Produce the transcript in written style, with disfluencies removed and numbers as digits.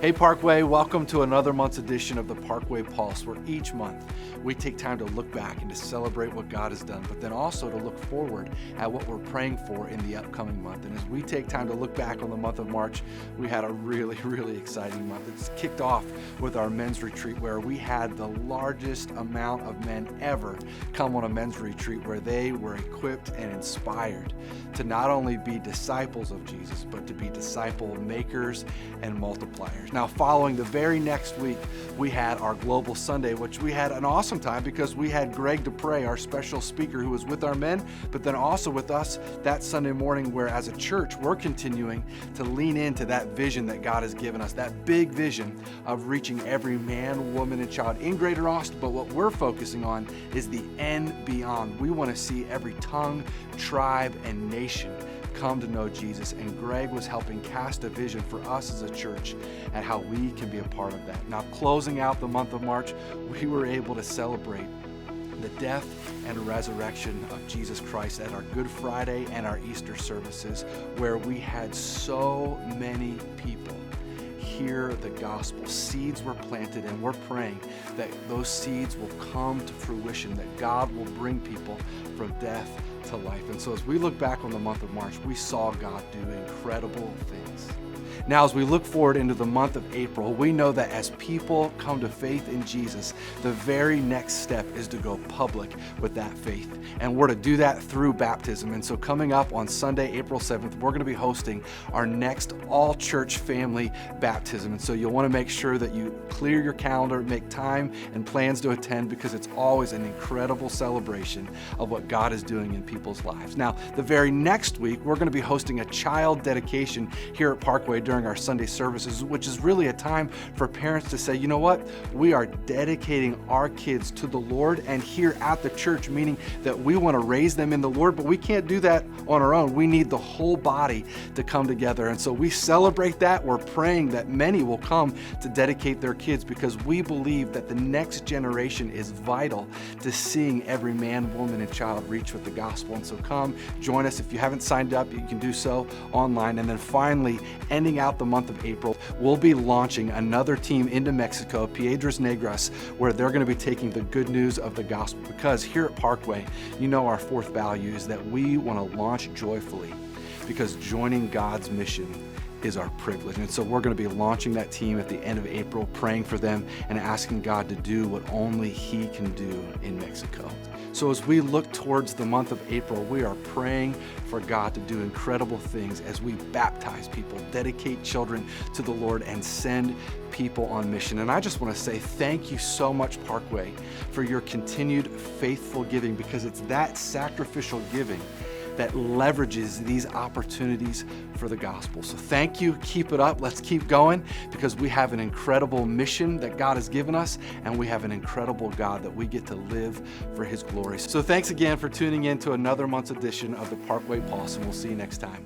Hey Parkway, welcome to another month's edition of the Parkway Pulse, where each month we take time to look back and to celebrate what God has done, but then also to look forward at what we're praying for in the upcoming month. And as we take time to look back on the month of March, we had a really exciting month. It's kicked off with our men's retreat, where we had the largest amount of men ever come on a men's retreat, where they were equipped and inspired to not only be disciples of Jesus, but to be disciple makers and multipliers. Now, following the very next week, we had our Global Sunday, which we had an awesome time because we had Greg DePrey, our special speaker, who was with our men, but then also with us that Sunday morning, where as a church, we're continuing to lean into that vision that God has given us, that big vision of reaching every man, woman, and child in Greater Austin. But what we're focusing on is the end beyond. We want to see every tongue, tribe, and nation come to know Jesus, and Greg was helping cast a vision for us as a church and how we can be a part of that. Now, closing out the month of March, we were able to celebrate the death and resurrection of Jesus Christ at our Good Friday and our Easter services, where we had so many people hear the gospel. Seeds were planted, and we're praying that those seeds will come to fruition, that God will bring people from death to life. And so as we look back on the month of March, we saw God do incredible things. Now, as we look forward into the month of April, we know that as people come to faith in Jesus, the very next step is to go public with that faith. And we're to do that through baptism. And so coming up on Sunday, April 7th, we're going to be hosting our next all-church family baptism. And so you'll want to make sure that you clear your calendar, make time and plans to attend, because it's always an incredible celebration of what God is doing in people's lives. Now, the very next week, we're going to be hosting a child dedication here at Parkway during our Sunday services, which is really a time for parents to say, you know what, we are dedicating our kids to the Lord and here at the church, meaning that we want to raise them in the Lord, but we can't do that on our own. We need the whole body to come together. And so we celebrate that. We're praying that many will come to dedicate their kids, because we believe that the next generation is vital to seeing every man, woman, and child reach with the gospel. And so come join us. If you haven't signed up, you can do so online. And then finally, ending out the month of April, we'll be launching another team into Mexico, Piedras Negras, where they're going to be taking the good news of the gospel. Because here at Parkway, you know, our fourth value is that we want to launch joyfully, because joining God's mission is our privilege. And so we're going to be launching that team at the end of April, praying for them and asking God to do what only He can do in Mexico. So as we look towards the month of April, we are praying for God to do incredible things as we baptize people, dedicate children to the Lord, and send people on mission. And I just want to say thank you so much, Parkway, for your continued faithful giving, because it's that sacrificial giving that leverages these opportunities for the gospel. So thank you. Keep it up. Let's keep going, because we have an incredible mission that God has given us, and we have an incredible God that we get to live for His glory. So thanks again for tuning in to another month's edition of the Parkway Pulse, and we'll see you next time.